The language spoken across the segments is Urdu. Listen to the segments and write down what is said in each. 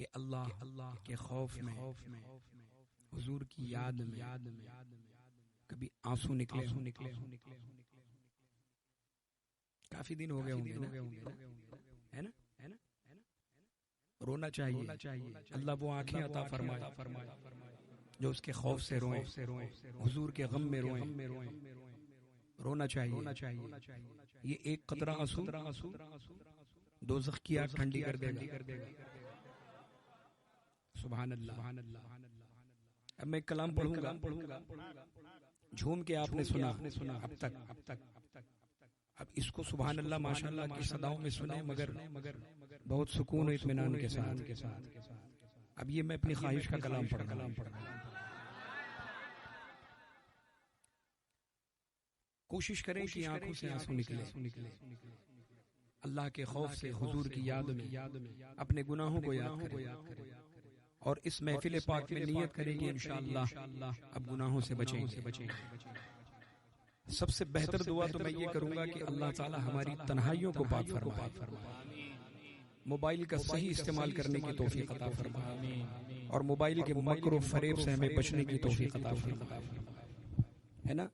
کہ اللہ کے خوف میں، حضور کی یاد میں کبھی آنسو نکلے. کافی دن ہو گئے ہوں گے ہے نا. رونا چاہیے. اللہ وہ آنکھیں عطا فرمائے جو اس کے خوف سے روئیں، حضور کے غم میں روئیں. رونا چاہیے. یہ ایک قطرہ آنسو دوزخ کی آگ ٹھنڈی کر دے گا. سبحان اللہ. اب میں کلام پڑھوں گا، جھوم کے آپ نے سنا اب تک. اب اس کو سبحان اللہ ماشاءاللہ کی صداؤں میں سنیں، مگر بہت سکون و اطمینان کے ساتھ. اب یہ میں اپنی خواہش کا کلام پڑھ رہا ہوں. کوشش کریں کہ آنکھوں سے آنسو نکلے. اللہ کے خوف سے، حضور کی یاد میں اپنے گناہوں کو یاد کریں، اور اس محفل پاک میں نیت کریں کہ انشاءاللہ اب گناہوں سے بچیں گے. سب سے بہتر دعا تو میں یہ کروں گا کہ اللہ تعالی ہماری تنہائیوں کو پاک فرمائے، موبائل کا صحیح استعمال کرنے کی توفیق عطا فرمائے، اور موبائل کے مکر و فریب سے ہمیں بچنے کی توفیق عطا فرمائے. ہے نا.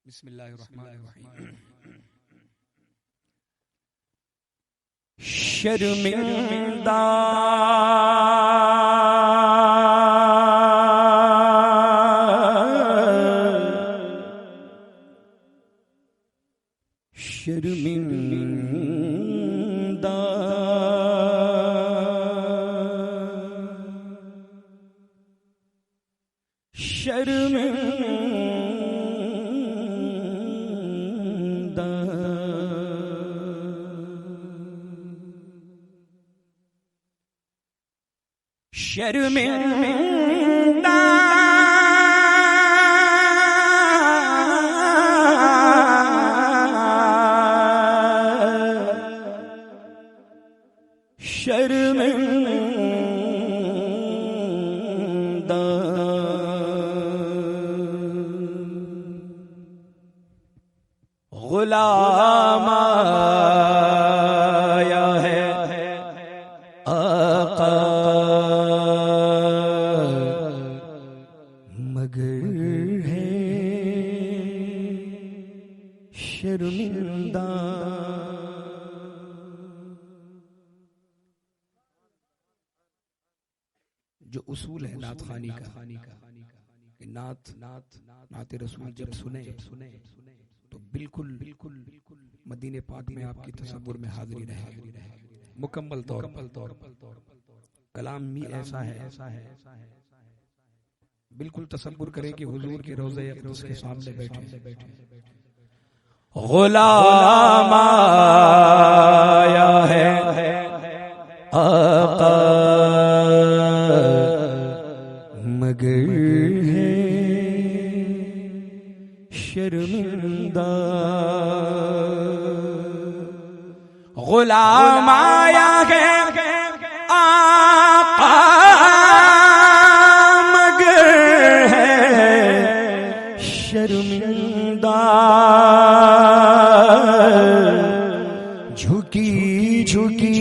بسم اللہ الرحمن الرحیم. شرمندہ شرمندہ شرمندہ غلام آیا ہے آقا مگر ہے شرمندہ. جو اصول ہے نعت خوانی کا کہ نعت رسول جب سنے تو بالکل مدینے پاک میں آپ کی تصور میں حاضری رہے مکمل طور پر. کلام بھی ایسا ہے بالکل تصور کریں کہ حضور کے روضہ اقدس کے سامنے بیٹھے. غلام آیا ہے آقا مگر ہے شرمندہ. غلام آیا ہے آقا مگر ہے شرمندہ. جھکی جھکی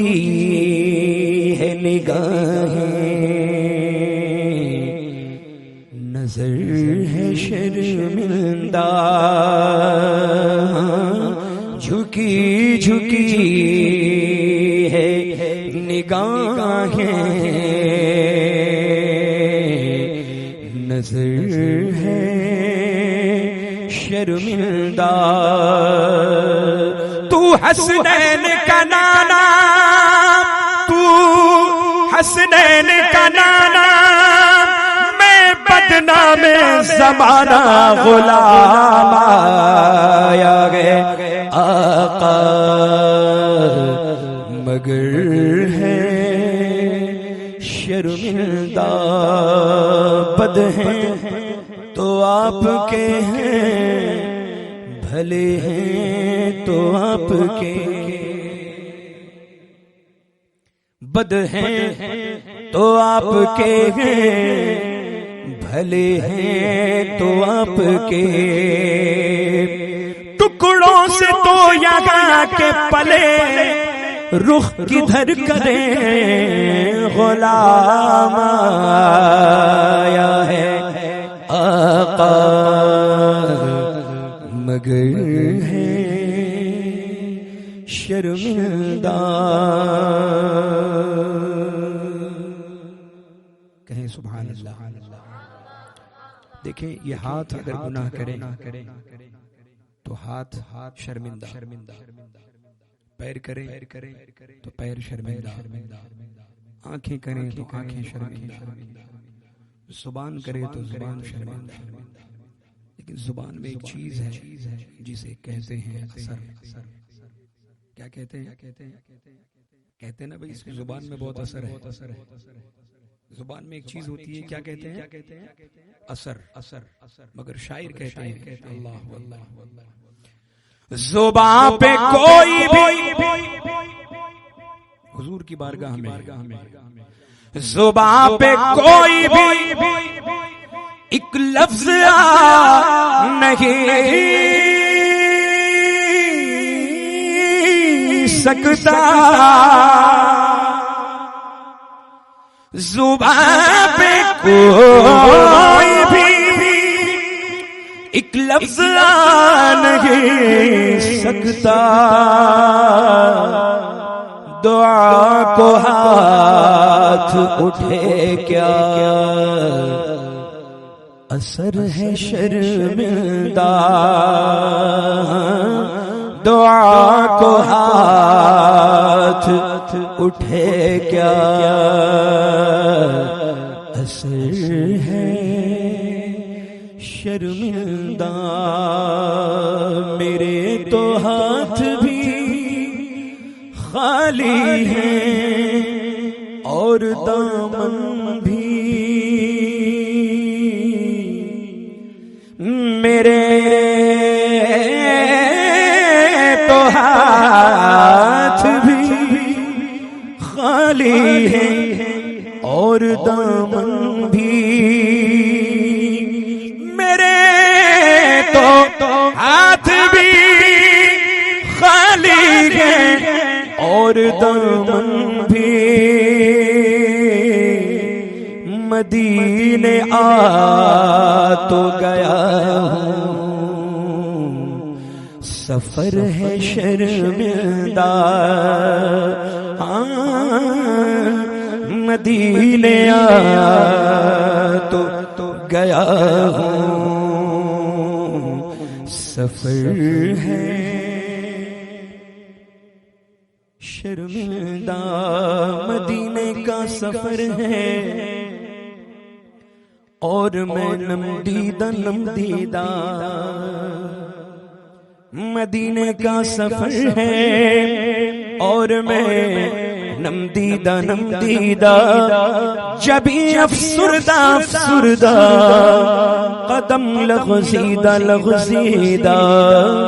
ہے نگاہیں، نظر ہے شرمندہ. جھکی جھکی ہے نگاہیں، نظر ہے شرمندہ. تو حسنین کا نانا، تو حسنین کا نانا، میں بدنام زمانہ. غلام آیا گئے آقا مگر ہے شرمندہ. بد ہیں تو آپ کے ہیں، بھلے ہیں تو آپ کے. بد ہیں تو آپ کے ہیں، بھلے ہیں تو آپ کے. ٹکڑوں سے تو یہاں کے پلے رخ کدھر کریں غلام آیا ہے آقا مگر ہے شرمندہ. کہیں سبحان اللہ. دیکھیں یہ ہاتھ اگر گناہ کرے تو ہاتھ شرمندہ، پیر کرے تو پیر شرمندہ، آنکھیں کریں تو آنکھیں شرمندہ، زبان کرے تو زبان شرمندہ. لیکن زبان میں ایک چیز ہے جسے کہتے ہیں اثر. کیا کہتے ہیں؟ کہتے ہیں نا بھائی اس کی زبان میں بہت اثر ہے. زبان میں ایک چیز ہوتی ہے، کیا کہتے ہیں؟ اثر. مگر شاعر کہتے ہیں اللہ واللہ زبان پہ کوئی بھی حضور کی بارگاہ میں زبان پہ کوئی بھی ایک لفظ نہیں سکتا، زبان پہ کوئی بھی ایک لفظ نہیں سکتا. دعا کو ہاتھ اٹھے کیا اثر ہے شرمندہ. دعا کو ہاتھ اٹھے کیا اثر ہے شرمندہ. میرے تو ہاتھ بھی خالی ہیں اور دامن بھی، میرے تو ہاتھ بھی خالی ہیں اور دامن بھی، میرے تو ہاتھ بھی خالی ہیں اور دامن بھی. مدینے آ تو گیا ہوں، سفر ہے شرمندہ. مدینے آ تو گیا ہوں، سفر ہے شرمندہ. مدینے کا سفر ہے اور میں نمدیدہ. مدینے کا سفر ہے اور میں نمدیدہ. جبھی افسردہ قدم لغزیدہ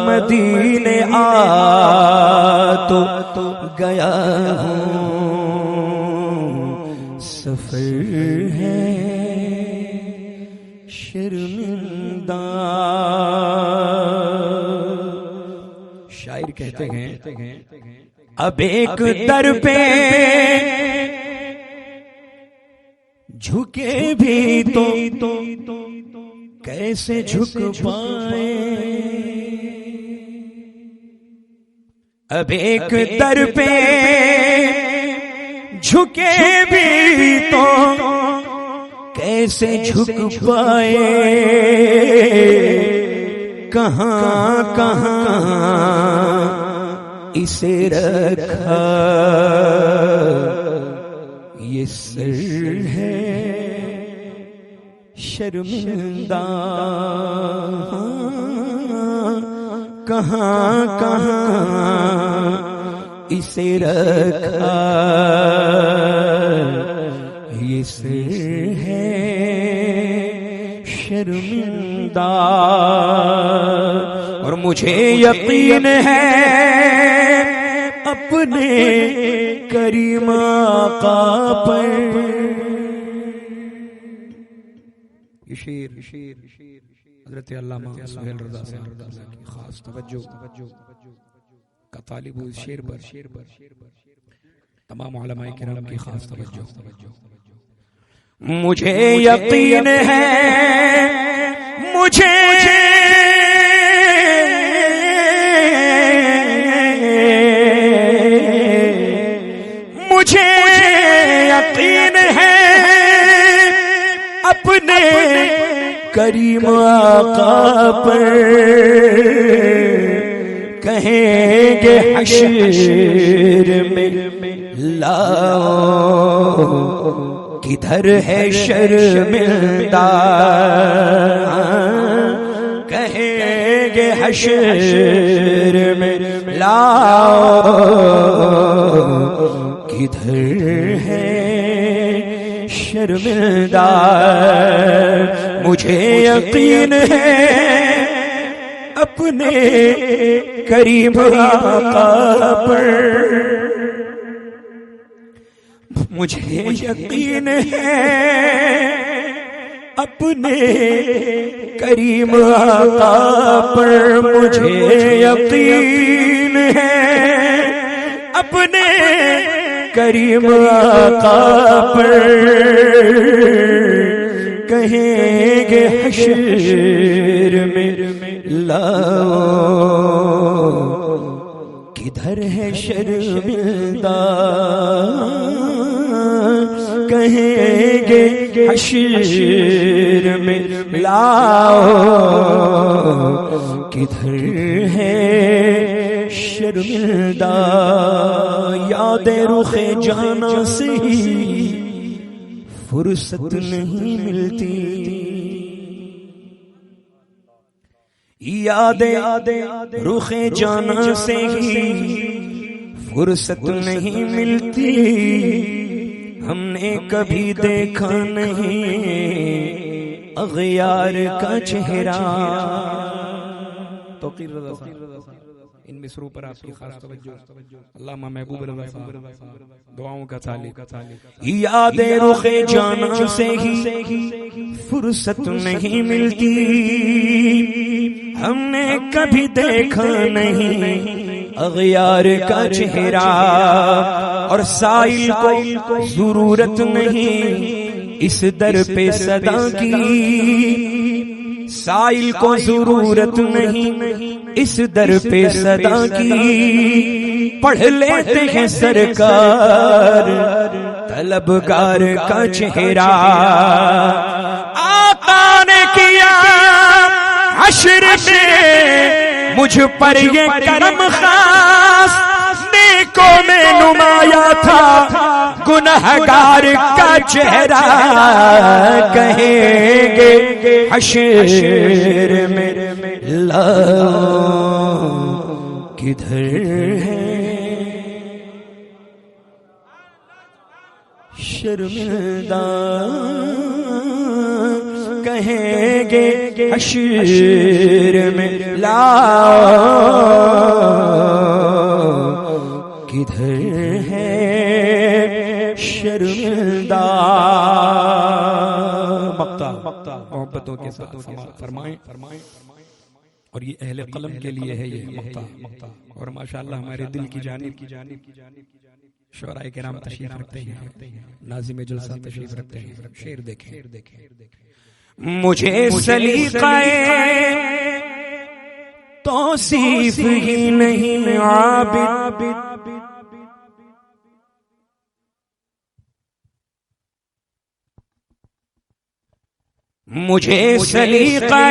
مدینے آ تو گیا ہوں، سفر ہے شرمندہ. شاعر کہتے ہیں اب ایک در پہ جھکے بھی تو کیسے جھک پائے. اب ایک در پہ جھکے بھی تو کیسے جھک پائے. کہاں اسے رکھا یہ سر ہے شرمندہ. کہاں اسے رکھا یہ سر ہے شرمندہ. اور مجھے یقین ہے اپنے کریم آقا پر. یہ شیر حضرت علامہ سہیل رضا صاحب کی خاص توجہ. کا طالب ہوں. اس شعر پر تمام علماء کرام کی خاص توجہ. مجھے یقین ہے مجھے یقین ہے اپنے کریم آقا پر کہیں گے حشر میں لاؤ کدھر ہے شرمندہ. کہیں گے حشر میں لاؤ کدھر ہے شرمندہ. مجھے یقین ہے اپنے کریم آقا پر مجھے یقین ہے اپنے کریم آقا پر. مجھے یقین ہے اپنے کریم آقا پر کہیں گے حشر میں لاؤ کدھر ہے شرمندہ. کہیں گے حشر میں لاؤ کدھر ہے شرمندہ. یاد رخ جانا سے ہی فرصت نہیں ملتی. یاد رخ جانا سے ہی فرصت نہیں ملتی. ہم نے کبھی دیکھا نہیں اغیار کا چہرہ. توقیر رضا صاحب ان مصروں پر آپ کی خاص توجہ. علامہ محبوب رضا صاحب دعاؤں کا طالب. یاد رخ جانا سے ہی فرصت نہیں ملتی. ہم نے کبھی دیکھا نہیں اغیار کا چہرہ. اور سائل کو ضرورت نہیں اس در پہ صدا کی. سائل کو ضرورت نہیں اس در پہ صدا کی. پڑھ لیتے ہیں سرکار طلبگار کا چہرہ. آقا نے کیا حشر میں مجھ پر یہ کرم خاص. نیکوں میں نمایاں تھا گنہگار کا چہرہ. کہیں گے حشر میں لاؤ کدھر ہے شرمندہ. کہیں گے حشر میں لاؤ کدھر ہے شرمندہ. محبتوں کے ساتھ فرمائیں. اور یہ اہل قلم کے لیے ہے یہ مقطع. اور ماشاءاللہ ہمارے دل کی جانب شعراء کرام تشریف رکھتے ہیں. ناظم جلسہ تشریف رکھتے ہیں. شعر دیکھیں. مجھے سلیقہ توصیف ہی نہیں عابد. مجھے سلیقہ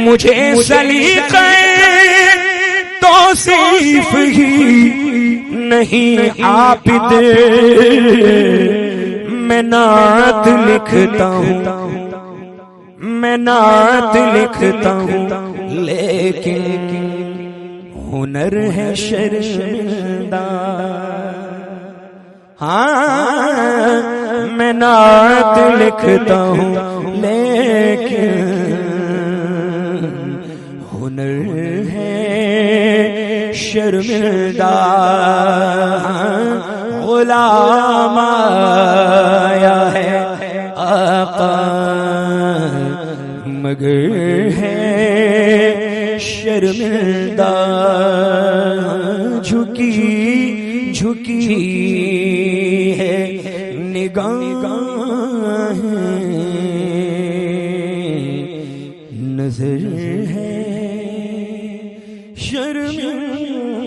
مجھے سلیقہ توصیف ہی نہیں عابد. میں نعت لکھتا ہوں لیکن ہنر ہے شرمندہ. ہاں میں نعت لکھتا ہوں لیکن ہنر ہے شرمندہ. غلام آیا ہے آقا مگر ہے شرمندہ، جھکی جھکی ہے نگاہ، نظر ہے شرمندہ